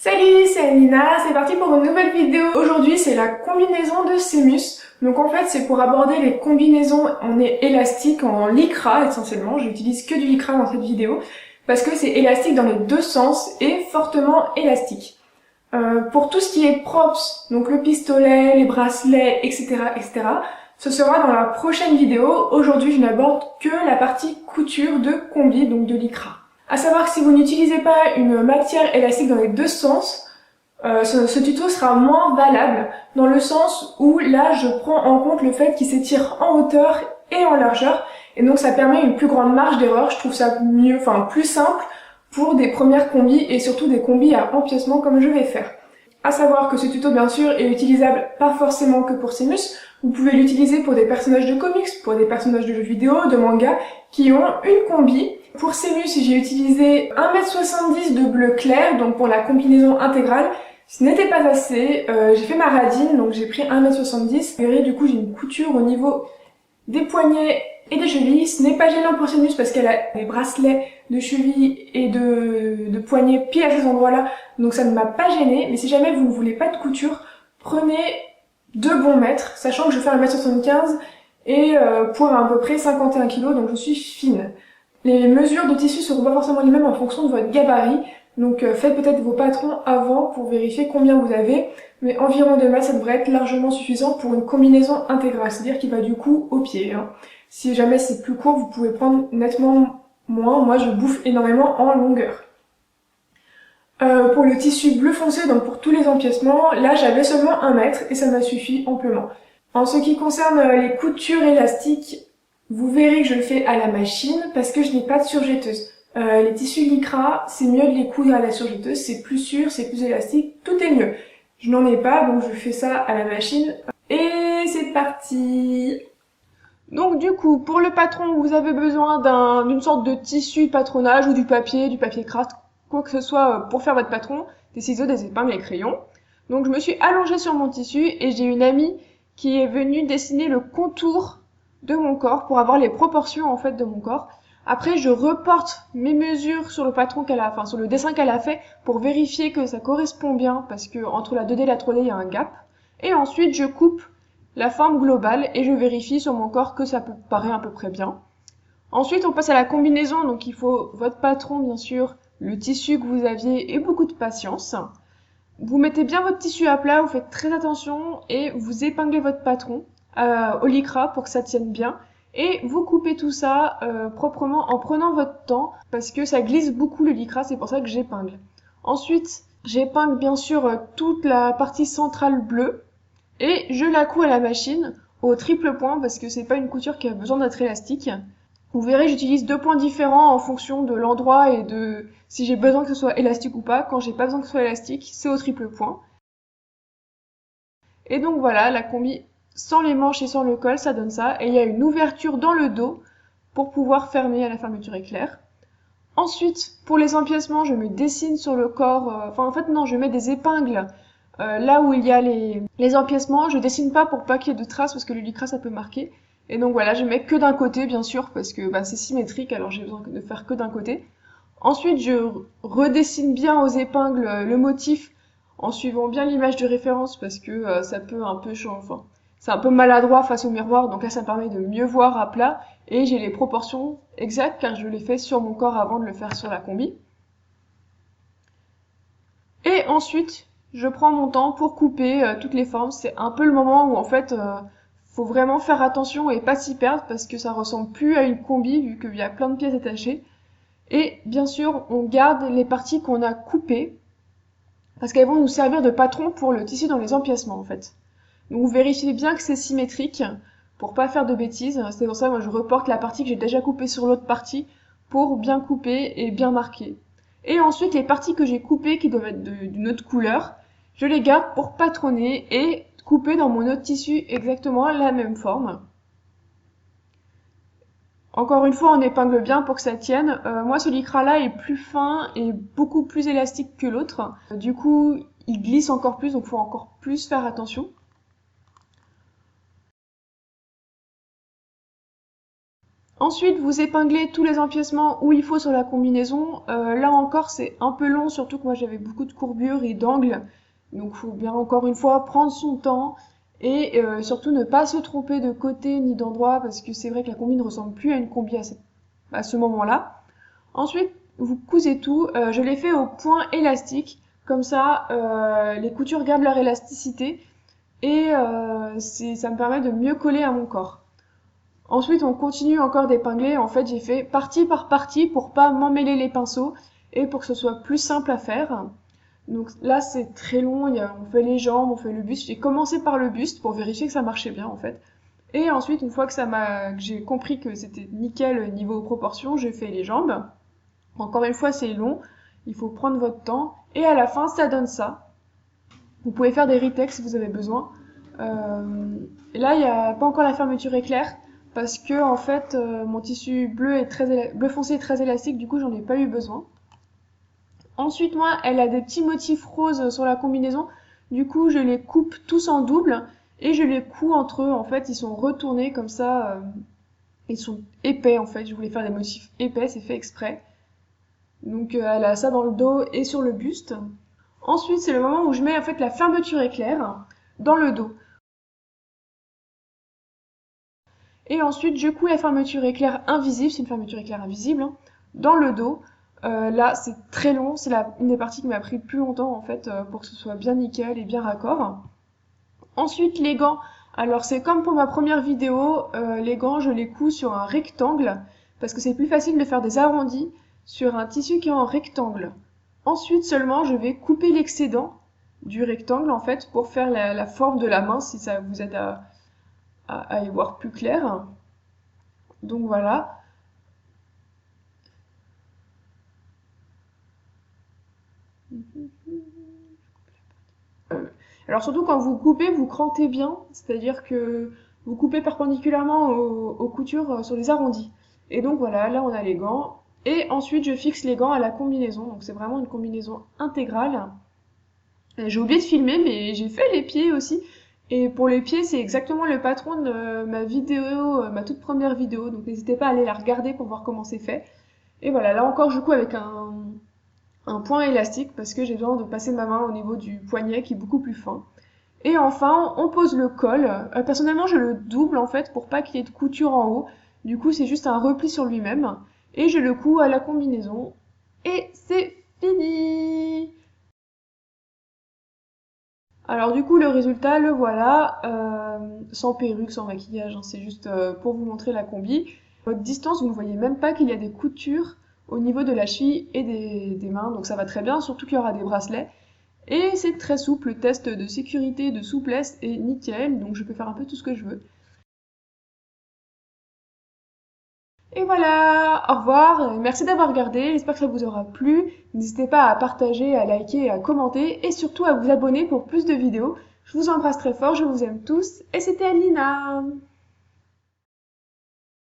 Salut, c'est Amina, c'est parti pour une nouvelle vidéo. Aujourd'hui, c'est la combinaison de Semus. Donc en fait, c'est pour aborder les combinaisons en élastique, en lycra essentiellement. J'utilise que du lycra dans cette vidéo parce que c'est élastique dans les deux sens et fortement élastique. Pour tout ce qui est props, donc le pistolet, les bracelets, etc., ce sera dans la prochaine vidéo. Aujourd'hui, je n'aborde que la partie couture de combi, donc de lycra. À savoir que si vous n'utilisez pas une matière élastique dans les deux sens, ce tuto sera moins valable dans le sens où là je prends en compte le fait qu'il s'étire en hauteur et en largeur et donc ça permet une plus grande marge d'erreur. Je trouve ça mieux, plus simple pour des premières combis et surtout des combis à empiècement comme je vais faire. À savoir que ce tuto bien sûr est utilisable pas forcément que pour Semus, vous pouvez l'utiliser pour des personnages de comics, pour des personnages de jeux vidéo, de manga qui ont une combi. Pour Semus, j'ai utilisé 1,70 m de bleu clair, donc pour la combinaison intégrale. Ce n'était pas assez, j'ai fait ma radine, donc j'ai pris 1,70 m. Vous verrez, du coup, j'ai une couture au niveau des poignets et des chevilles. Ce n'est pas gênant pour Semus parce qu'elle a des bracelets de cheville et de poignets pile à ces endroits-là, donc ça ne m'a pas gêné. Mais si jamais vous ne voulez pas de couture, prenez 2 bons mètres, sachant que je fais 1,75 m et poids à peu près 51 kg, donc je suis fine. Les mesures de tissu seront pas forcément les mêmes en fonction de votre gabarit, donc faites peut-être vos patrons avant pour vérifier combien vous avez, mais environ 2 mètres, ça devrait être largement suffisant pour une combinaison intégrale, c'est-à-dire qui va du coup au pied. Si jamais c'est plus court, vous pouvez prendre nettement moins, moi je bouffe énormément en longueur. Pour le tissu bleu foncé, donc pour tous les empiècements, là j'avais seulement 1 mètre et ça m'a suffi amplement. En ce qui concerne les coutures élastiques, vous verrez que je le fais à la machine parce que je n'ai pas de surjetteuse. Les tissus lycra, c'est mieux de les coudre à la surjetteuse, c'est plus sûr, c'est plus élastique, tout est mieux. Je n'en ai pas, donc je fais ça à la machine. Et c'est parti! Donc du coup, pour le patron, vous avez besoin d'une sorte de tissu patronage ou du papier craft, quoi que ce soit pour faire votre patron, des ciseaux, des épingles et crayons. Donc je me suis allongée sur mon tissu et j'ai une amie qui est venue dessiner le contour de mon corps pour avoir les proportions en fait de mon corps. Après, je reporte mes mesures sur le patron sur le dessin qu'elle a fait pour vérifier que ça correspond bien parce que entre la 2D et la 3D, il y a un gap. Et ensuite, je coupe la forme globale et je vérifie sur mon corps que ça paraît à peu près bien. Ensuite, on passe à la combinaison. Donc, il faut votre patron, bien sûr, le tissu que vous aviez et beaucoup de patience. Vous mettez bien votre tissu à plat, vous faites très attention et vous épinglez votre patron au lycra pour que ça tienne bien. Et vous coupez tout ça proprement en prenant votre temps parce que ça glisse beaucoup le lycra, c'est pour ça que j'épingle. Ensuite, j'épingle bien sûr toute la partie centrale bleue et je la couds à la machine au triple point parce que c'est pas une couture qui a besoin d'être élastique. Vous verrez, j'utilise 2 points différents en fonction de l'endroit et de si j'ai besoin que ce soit élastique ou pas. Quand j'ai pas besoin que ce soit élastique, c'est au triple point. Et donc voilà, la combi sans les manches et sans le col, ça donne ça. Et il y a une ouverture dans le dos pour pouvoir fermer à la fermeture éclair. Ensuite, pour les empiècements, je me dessine sur le corps. Je mets des épingles là où il y a les empiècements. Je dessine pas pour pas qu'il y ait de traces parce que le lycra ça peut marquer. Et donc voilà, je mets que d'un côté bien sûr parce que c'est symétrique alors j'ai besoin de faire que d'un côté. Ensuite, je redessine bien aux épingles le motif en suivant bien l'image de référence parce que ça peut un peu changer. C'est un peu maladroit face au miroir, donc là ça me permet de mieux voir à plat et j'ai les proportions exactes car je l'ai fait sur mon corps avant de le faire sur la combi. Et ensuite, je prends mon temps pour couper toutes les formes. C'est un peu le moment où en fait faut vraiment faire attention et pas s'y perdre parce que ça ressemble plus à une combi vu qu'il y a plein de pièces détachées. Et bien sûr, on garde les parties qu'on a coupées parce qu'elles vont nous servir de patron pour le tissu dans les empiècements en fait. Donc vous vérifiez bien que c'est symétrique pour pas faire de bêtises. C'est pour ça que moi je reporte la partie que j'ai déjà coupée sur l'autre partie pour bien couper et bien marquer. Et ensuite les parties que j'ai coupées qui doivent être d'une autre couleur, je les garde pour patronner et couper dans mon autre tissu exactement la même forme. Encore une fois, on épingle bien pour que ça tienne. Moi, ce lycra-là est plus fin et beaucoup plus élastique que l'autre. Du coup, il glisse encore plus, donc il faut encore plus faire attention. Ensuite, vous épinglez tous les empiècements où il faut sur la combinaison. Là encore, c'est un peu long, surtout que moi j'avais beaucoup de courbures et d'angles. Donc, il faut bien encore une fois prendre son temps et surtout ne pas se tromper de côté ni d'endroit parce que c'est vrai que la combi ne ressemble plus à une combi à ce moment-là. Ensuite, vous cousez tout. Je l'ai fait au point élastique, comme ça les coutures gardent leur élasticité et ça me permet de mieux coller à mon corps. Ensuite, on continue encore d'épingler. En fait, j'ai fait partie par partie pour pas m'emmêler les pinceaux et pour que ce soit plus simple à faire. Donc là, c'est très long. On fait les jambes, on fait le buste. J'ai commencé par le buste pour vérifier que ça marchait bien, en fait. Et ensuite, une fois que que j'ai compris que c'était nickel niveau proportion, j'ai fait les jambes. Encore une fois, c'est long. Il faut prendre votre temps. Et à la fin, ça donne ça. Vous pouvez faire des retakes si vous avez besoin. Et là, il n'y a pas encore la fermeture éclair parce que en fait mon tissu bleu foncé est très élastique, du coup j'en ai pas eu besoin. Ensuite, moi, elle a des petits motifs roses sur la combinaison, du coup je les coupe tous en double et je les couds entre eux. En fait, ils sont retournés comme ça, ils sont épais en fait. Je voulais faire des motifs épais, c'est fait exprès. Donc elle a ça dans le dos et sur le buste. Ensuite, c'est le moment où je mets en fait la fermeture éclair dans le dos. Et ensuite, je couds la fermeture éclair invisible, c'est une fermeture éclair invisible, hein, dans le dos. Là, c'est très long, c'est une des parties qui m'a pris le plus longtemps en fait pour que ce soit bien nickel et bien raccord. Ensuite, les gants. Alors, c'est comme pour ma première vidéo, les gants, je les couds sur un rectangle parce que c'est plus facile de faire des arrondis sur un tissu qui est en rectangle. Ensuite, seulement, je vais couper l'excédent du rectangle en fait pour faire la forme de la main si ça vous aide à y voir plus clair. Donc voilà. Alors surtout quand vous coupez, vous crantez bien, c'est-à-dire que vous coupez perpendiculairement aux coutures sur les arrondis. Et donc voilà, là on a les gants. Et ensuite je fixe les gants à la combinaison, donc c'est vraiment une combinaison intégrale. J'ai oublié de filmer, mais j'ai fait les pieds aussi. Et pour les pieds, c'est exactement le patron de ma vidéo, ma toute première vidéo. Donc n'hésitez pas à aller la regarder pour voir comment c'est fait. Et voilà, là encore, je couds avec un point élastique parce que j'ai besoin de passer ma main au niveau du poignet qui est beaucoup plus fin. Et enfin, on pose le col. Personnellement, je le double en fait pour pas qu'il y ait de couture en haut. Du coup, c'est juste un repli sur lui-même. Et je le couds à la combinaison. Et c'est fini! Alors du coup le résultat le voilà, sans perruque, sans maquillage, hein, c'est juste pour vous montrer la combi. Votre distance, vous ne voyez même pas qu'il y a des coutures au niveau de la cheville et des mains, donc ça va très bien, surtout qu'il y aura des bracelets. Et c'est très souple, le test de sécurité, de souplesse est nickel, donc je peux faire un peu tout ce que je veux. Et voilà, au revoir, merci d'avoir regardé, j'espère que ça vous aura plu. N'hésitez pas à partager, à liker, à commenter et surtout à vous abonner pour plus de vidéos. Je vous embrasse très fort, je vous aime tous et c'était Alina.